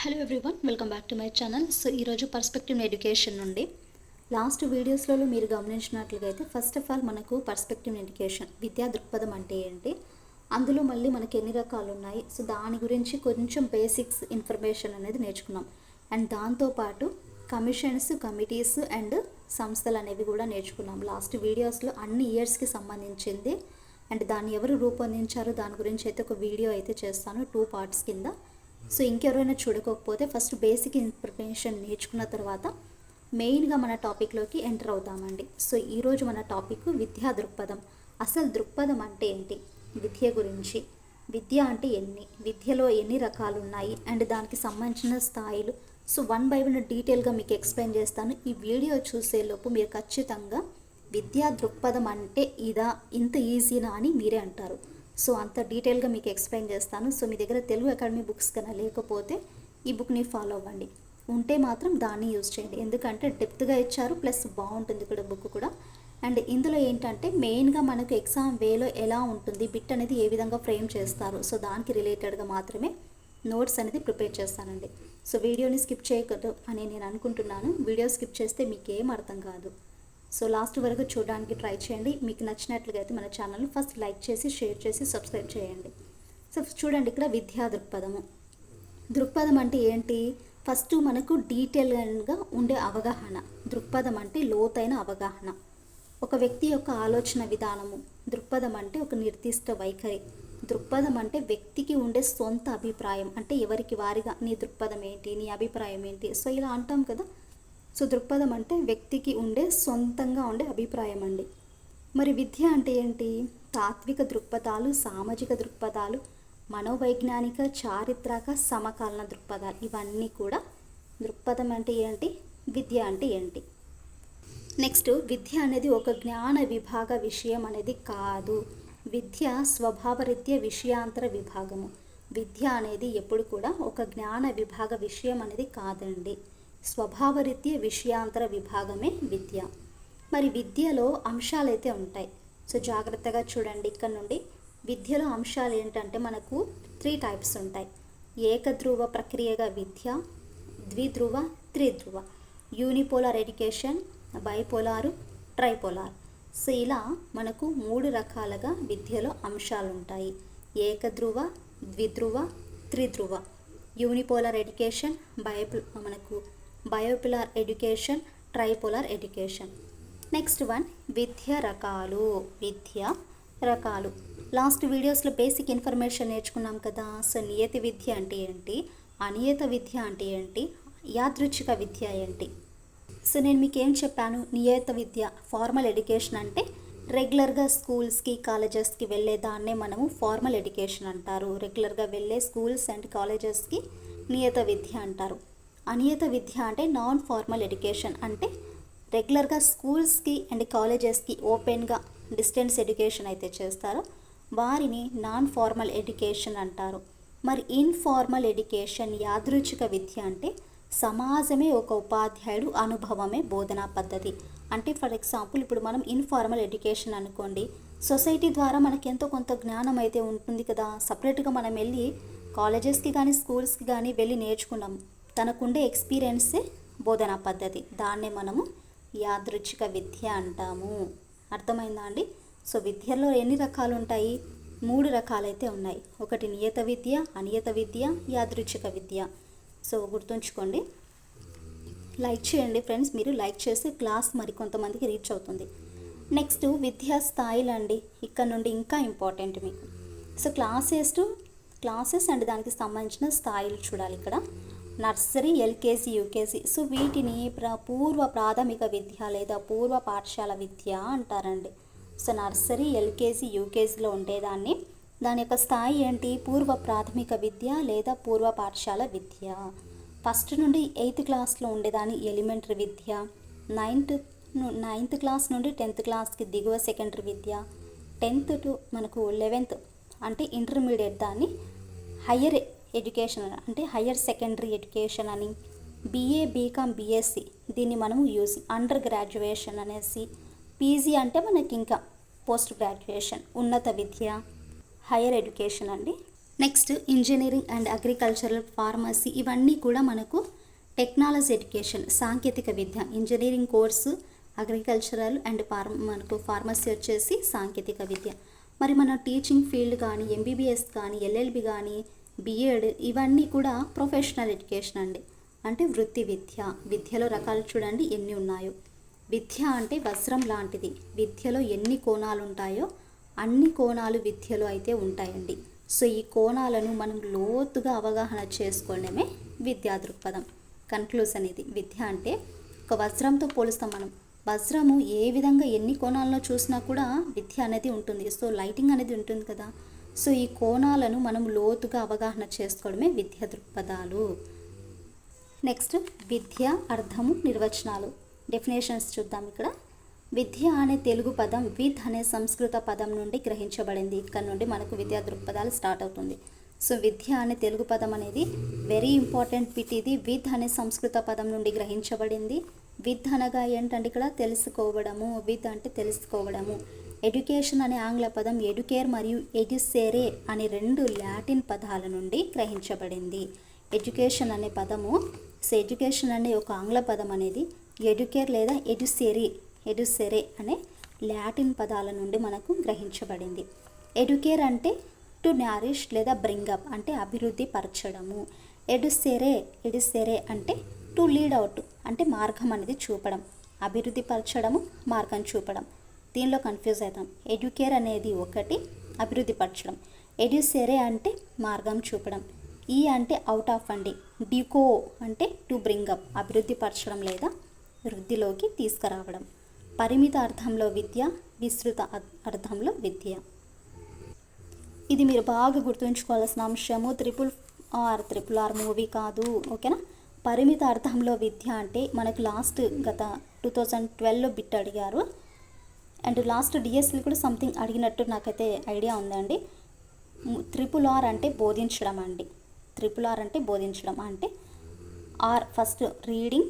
Hello everyone, welcome back to my channel. So ఈరోజు perspective education నుండి last వీడియోస్లలో మీరు గమనించినట్లుగా అయితే ఫస్ట్ ఆఫ్ ఆల్ మనకు పర్స్పెక్టివ్ ఎడ్యుకేషన్ విద్యా దృక్పథం అంటే ఏంటి, అందులో మళ్ళీ మనకి ఎన్ని రకాలు ఉన్నాయి, సో దాని గురించి కొంచెం బేసిక్స్ ఇన్ఫర్మేషన్ అనేది నేర్చుకున్నాం. అండ్ దాంతోపాటు కమిషన్స్, కమిటీస్ అండ్ సంస్థలు అనేవి కూడా నేర్చుకున్నాం. లాస్ట్ వీడియోస్లో అన్ని ఇయర్స్కి సంబంధించింది అండ్ దాన్ని ఎవరు రూపొందించారో దాని గురించి అయితే ఒక వీడియో అయితే చేస్తాను 2 పార్ట్స్ కింద. సో ఇంకెవరైనా చూడకపోతే ఫస్ట్ బేసిక్ ఇన్ఫర్మేషన్ నేర్చుకున్న తర్వాత మెయిన్గా మన టాపిక్లోకి ఎంటర్ అవుతామండి. సో ఈరోజు మన టాపిక్ విద్యా దృక్పథం. అసలు దృక్పథం అంటే ఏంటి, విద్య గురించి, విద్య అంటే విద్యలో ఎన్ని రకాలు ఉన్నాయి అండ్ దానికి సంబంధించిన స్థాయిలు, సో 1 by 1 డీటెయిల్గా మీకు ఎక్స్ప్లెయిన్ చేస్తాను. ఈ వీడియో చూసేలోపు మీరు ఖచ్చితంగా విద్యా దృక్పథం అంటే ఇదా, ఇంత ఈజీనా అని మీరే అంటారు. సో అంత డీటెయిల్గా మీకు ఎక్స్ప్లెయిన్ చేస్తాను. సో మీ దగ్గర తెలుగు అకాడమీ బుక్స్ కన్నా లేకపోతే ఈ బుక్ని ఫాలో అవ్వండి, ఉంటే మాత్రం దాన్ని యూజ్ చేయండి. ఎందుకంటే డెప్త్గా ఇచ్చారు, ప్లస్ బాగుంటుంది కూడా బుక్ కూడా. అండ్ ఇందులో ఏంటంటే మెయిన్గా మనకు ఎగ్జామ్ వేలో ఎలా ఉంటుంది, బిట్ అనేది ఏ విధంగా ఫ్రేమ్ చేస్తారు, సో దానికి రిలేటెడ్గా మాత్రమే నోట్స్ అనేది ప్రిపేర్ చేస్తానండి. సో వీడియోని స్కిప్ చేయకూడదు అని నేను అనుకుంటున్నాను. వీడియో స్కిప్ చేస్తే మీకు ఏం అర్థం కాదు. సో లాస్ట్ వరకు చూడడానికి ట్రై చేయండి. మీకు నచ్చినట్లుగా అయితే మన ఛానల్ని ఫస్ట్ లైక్ చేసి, షేర్ చేసి, సబ్స్క్రైబ్ చేయండి. సో చూడండి, ఇక్కడ విద్యా దృక్పథము. దృక్పథం అంటే ఏంటి, ఫస్ట్ మనకు డీటెయిల్గా ఉండే అవగాహన. దృక్పథం అంటే లోతైన అవగాహన, ఒక వ్యక్తి యొక్క ఆలోచన విధానము. దృక్పథం అంటే ఒక నిర్దిష్ట వైఖరి. దృక్పథం అంటే వ్యక్తికి ఉండే సొంత అభిప్రాయం, అంటే ఎవరికి వారిగా నీ దృక్పథం ఏంటి, నీ అభిప్రాయం ఏంటి, సో ఇలా అంటాం కదా. సో దృక్పథం అంటే వ్యక్తికి ఉండే సొంతంగా ఉండే అభిప్రాయం అండి. మరి విద్య అంటే ఏంటి, తాత్విక దృక్పథాలు, సామాజిక దృక్పథాలు, మనోవైజ్ఞానిక, చారిత్రక, సమకాలీన దృక్పథాలు, ఇవన్నీ కూడా దృక్పథం అంటే ఏంటి, విద్య అంటే ఏంటి. నెక్స్ట్, విద్య అనేది ఒక జ్ఞాన విభాగ విషయం అనేది కాదు. విద్య స్వభావరీత్యా విషయాంతర విభాగము. విద్య అనేది ఎప్పుడు కూడా ఒక జ్ఞాన విభాగ విషయం అనేది కాదండి, స్వభావరీత్యా విషయాంతర విభాగమే విద్య. మరి విద్యలో అంశాలు అయితే ఉంటాయి. సో జాగ్రత్తగా చూడండి, ఇక్కడ నుండి విద్యలో అంశాలు ఏంటంటే మనకు 3 టైప్స్ ఉంటాయి. ఏకధ్రువ ప్రక్రియగా విద్య, ద్విధ్రువ, త్రిధ్రువ, unipolar education, bipolar, tripolar. So ఇలా మనకు 3 రకాలుగా విద్యలో అంశాలు ఉంటాయి. ఏకధ్రువ, ద్విధ్రువ, త్రిధ్రువ, unipolar education, bipolar education, tripolar education. Next one, విద్య రకాలు. లాస్ట్ వీడియోస్లో బేసిక్ ఇన్ఫర్మేషన్ నేర్చుకున్నాం కదా. సో నియత విద్య అంటే ఏంటి, అనియత విద్య అంటే ఏంటి, యాదృచ్ఛిక విద్య ఏంటి. సో నేను మీకు ఏం చెప్పాను, నియత విద్య ఫార్మల్ ఎడ్యుకేషన్ అంటే రెగ్యులర్గా స్కూల్స్కి, కాలేజెస్కి వెళ్ళే దాన్నే మనము ఫార్మల్ ఎడ్యుకేషన్ అంటారు. రెగ్యులర్గా వెళ్ళే స్కూల్స్ అండ్ కాలేజెస్కి నియత విద్య అంటారు. అనియత విద్య అంటే నాన్ ఫార్మల్ ఎడ్యుకేషన్, అంటే రెగ్యులర్గా స్కూల్స్కి అండ్ కాలేజెస్కి ఓపెన్గా డిస్టెన్స్ ఎడ్యుకేషన్ అయితే చేస్తారో వారిని నాన్ ఫార్మల్ ఎడ్యుకేషన్ అంటారు. మరి ఇన్ఫార్మల్ ఎడ్యుకేషన్, యాదృచ్ఛిక విద్య అంటే సమాజమే ఒక ఉపాధ్యాయుడు, అనుభవమే బోధనా పద్ధతి. అంటే ఫర్ ఎగ్జాంపుల్ ఇప్పుడు మనం ఇన్ఫార్మల్ ఎడ్యుకేషన్ అనుకోండి, సొసైటీ ద్వారా మనకి ఎంతో కొంత జ్ఞానం అయితే ఉంటుంది కదా. సపరేట్గా మనం వెళ్ళి కాలేజెస్కి కానీ స్కూల్స్కి కానీ వెళ్ళి నేర్చుకున్నాం, తనకుండే ఎక్స్పీరియన్సే బోధనా పద్ధతి, దాన్నే మనము యాదృచ్ఛిక విద్య అంటాము. అర్థమైందా అండి. సో విద్యలో ఎన్ని రకాలు ఉంటాయి, 3 రకాలైతే ఉన్నాయి. ఒకటి నియత విద్య, అనియత విద్య, యాదృచ్ఛిక విద్య. సో గుర్తుంచుకోండి, లైక్ చేయండి ఫ్రెండ్స్, మీరు లైక్ చేస్తే క్లాస్ మరికొంతమందికి రీచ్ అవుతుంది. నెక్స్ట్ విద్యా స్థాయిలు అండి, ఇక్కడ నుండి ఇంకా ఇంపార్టెంట్ మీకు. సో క్లాసెస్ అండ్ దానికి సంబంధించిన స్థాయిలు చూడాలి. ఇక్కడ నర్సరీ, ఎల్కేజీ, యూకేజీ, సో వీటిని పూర్వ ప్రాథమిక విద్య లేదా పూర్వ పాఠశాల విద్య అంటారండి. సో నర్సరీ, ఎల్కేజీ, యూకేజీలో ఉండేదాన్ని, దాని యొక్క స్థాయి ఏంటి, పూర్వ ప్రాథమిక విద్య లేదా పూర్వ పాఠశాల విద్య. ఫస్ట్ నుండి 8th క్లాస్లో ఉండేదాన్ని ఎలిమెంటరీ విద్య, 9th క్లాస్ నుండి 10th క్లాస్కి దిగువ సెకండరీ విద్య, 10th టు మనకు 11th అంటే ఇంటర్మీడియట్ దాన్ని హయ్యర్ ఎడ్యుకేషన్ అంటే హయ్యర్ సెకండరీ ఎడ్యుకేషన్ అని, బీఏ, బీకామ్, బీఎస్సీ దీన్ని మనము అండర్ గ్రాడ్యుయేషన్ అనేసి, పీజీ అంటే మనకి ఇంకా పోస్ట్ గ్రాడ్యుయేషన్, ఉన్నత విద్య, హయ్యర్ ఎడ్యుకేషన్ అండి. Next engineering and agricultural, pharmacy ఇవన్నీ కూడా మనకు టెక్నాలజీ ఎడ్యుకేషన్, సాంకేతిక విద్య. ఇంజనీరింగ్ కోర్సు, అగ్రికల్చరల్ అండ్ మనకు ఫార్మసీ వచ్చేసి సాంకేతిక విద్య. మరి మన టీచింగ్ ఫీల్డ్ కానీ, ఎంబీబీఎస్ కానీ, ఎల్ఎల్బి కానీ, బిఎడ్ ఇవన్నీ కూడా ప్రొఫెషనల్ ఎడ్యుకేషన్ అండి. అంటే వృత్తి విద్య. విద్యలో రకాలు చూడండి ఎన్ని ఉన్నాయో. విద్య అంటే వజ్రం లాంటిది. విద్యలో ఎన్ని కోణాలు ఉంటాయో అన్ని కోణాలు విద్యలో అయితే ఉంటాయండి. సో ఈ కోణాలను మనం లోతుగా అవగాహన చేసుకోవడమే విద్యా దృక్పథం. కన్క్లూజన్ ఇది. విద్య అంటే ఒక వజ్రంతో పోలుస్తాం మనం. వజ్రము ఏ విధంగా ఎన్ని కోణాల్లో చూసినా కూడా విద్య అనేది ఉంటుంది. సో లైటింగ్ అనేది ఉంటుంది కదా. సో ఈ కోణాలను మనం లోతుగా అవగాహన చేసుకోవడమే విద్యా దృక్పథాలు. నెక్స్ట్ విద్య అర్థము, నిర్వచనాలు, డెఫినేషన్స్ చూద్దాం. ఇక్కడ విద్య అనే తెలుగు పదం విద్ అనే సంస్కృత పదం నుండి గ్రహించబడింది. ఇక్కడ నుండి మనకు విద్యా దృక్పథాలు స్టార్ట్ అవుతుంది. సో విద్య అనే తెలుగు పదం అనేది వెరీ ఇంపార్టెంట్ బిట్. ఇది విద్ అనే సంస్కృత పదం నుండి గ్రహించబడింది. విద్ అనగా ఏంటంటే ఇక్కడ తెలుసుకోవడము. విద్ అంటే తెలుసుకోవడము. ఎడ్యుకేషన్ అనే ఆంగ్ల పదం ఎడ్యుకేర్ మరియు ఎడ్యుసేరే అనే రెండు లాటిన్ పదాల నుండి గ్రహించబడింది. ఎడ్యుకేషన్ అనే పదము, సో ఎడ్యుకేషన్ అనే ఒక ఆంగ్ల పదం అనేది ఎడ్యుకేర్ లేదా ఎడ్యుసేరే అనే లాటిన్ పదాల నుండి మనకు గ్రహించబడింది. ఎడ్యుకేర్ అంటే టు నారిష్ లేదా బ్రింగప్ అంటే అభివృద్ధి పరచడము. ఎడ్యుసేరే అంటే టు లీడ్ అవుట్ అంటే మార్గం అనేది చూపడం. అభివృద్ధి పరచడము, మార్గం చూపడం. దీనిలో కన్ఫ్యూజ్ అవుతాం. ఎడ్యుకేర్ అనేది ఒకటి, అభివృద్ధి పరచడం. ఎడ్యుసేరే అంటే మార్గం చూపడం. ఈ అంటే అవుట్ ఆఫ్ అండి. డికో అంటే టు బ్రింగప్ అభివృద్ధి పరచడం లేదా వృద్ధిలోకి తీసుకురావడం. పరిమిత అర్థంలో విద్య, విస్తృత అర్థంలో విద్య. ఇది మీరు బాగా గుర్తుంచుకోవాల్సిన అంశము. ట్రిపుల్ ఆర్ మూవీ కాదు, ఓకేనా. పరిమిత అర్థంలో విద్య అంటే మనకు లాస్ట్ గత 2012లో బిట్ అడిగారు. అండ్ లాస్ట్ డిఎస్సీలు కూడా సంథింగ్ అడిగినట్టు నాకైతే ఐడియా ఉందండి. ట్రిపుల్ ఆర్ అంటే బోధించడం అండి. ట్రిపుల్ ఆర్ అంటే బోధించడం అంటే R first reading,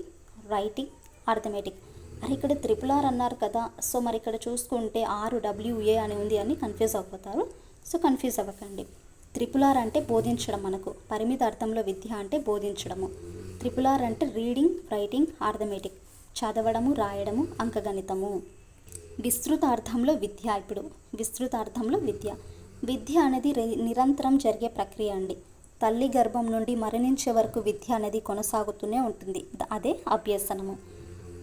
writing, arithmetic. మరి ఇక్కడ ట్రిపుల్ ఆర్ అన్నారు కదా. సో మరి ఇక్కడ చూసుకుంటే RWA అని ఉంది అని కన్ఫ్యూజ్ అయిపోతారు. సో కన్ఫ్యూజ్ అవ్వకండి. ట్రిపుల్ ఆర్ అంటే బోధించడం. మనకు పరిమిత అర్థంలో విద్య అంటే బోధించడము. ట్రిపుల్ ఆర్ అంటే రీడింగ్, రైటింగ్, అర్థమెటిక్ చదవడము, రాయడము, అంకగణితము. విస్తృత అర్థంలో విద్య. ఇప్పుడు విస్తృత అర్థంలో విద్య. విద్య అనేది నిరంతరం జరిగే ప్రక్రియ అండి. తల్లి గర్భం నుండి మరణించే వరకు విద్య అనేది కొనసాగుతూనే ఉంటుంది. అదే అభ్యసనము.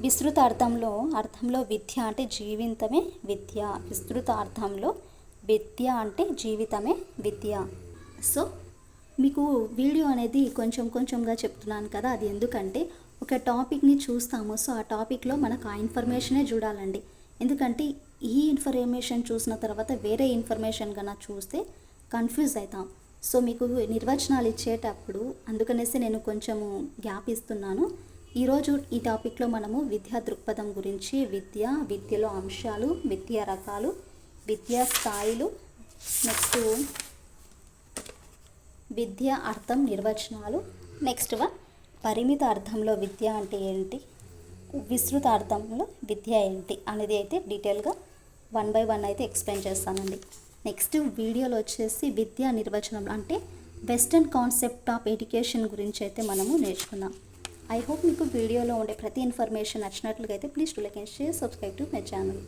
విస్తృత అర్థంలో విద్య అంటే జీవితమే విద్య. విస్తృత అర్థంలో విద్య అంటే జీవితమే విద్య. సో మీకు వీడియో అనేది కొంచెంగా చెప్తున్నాను కదా. అది ఎందుకంటే ఒక టాపిక్ని చూస్తాము. సో ఆ టాపిక్లో మనకు ఆ ఇన్ఫర్మేషనే చూడాలండి. ఎందుకంటే ఈ ఇన్ఫర్మేషన్ చూసిన తర్వాత వేరే ఇన్ఫర్మేషన్ కన్నా చూస్తే కన్ఫ్యూజ్ అవుతాం. సో మీకు నిర్వచనాలు ఇచ్చేటప్పుడు అందుకనేసి నేను కొంచెము గ్యాప్ ఇస్తున్నాను. ఈరోజు ఈ టాపిక్లో మనము విద్యా దృక్పథం గురించి, విద్యలో అంశాలు, విద్యా రకాలు, విద్యా స్థాయిలు, నెక్స్ట్ విద్యా అర్థం, నిర్వచనాలు, నెక్స్ట్ పరిమిత అర్థంలో విద్య అంటే ఏంటి, విస్తృత అర్థంలో విద్య ఏంటి అనేది అయితే డీటెయిల్గా 1 by 1 అయితే ఎక్స్ప్లెయిన్ చేస్తానండి. నెక్స్ట్ వీడియోలో వచ్చేసి విద్యా నిర్వచనం అంటే వెస్టర్న్ కాన్సెప్ట్ ఆఫ్ ఎడ్యుకేషన్ గురించి అయితే మనము నేర్చుకుందాం. ఐ హోప్ మీకు వీడియోలో ఉండే ప్రతి ఇన్ఫర్మేషన్ నచ్చినట్లుగా అయితే please to like and share, subscribe to my channel.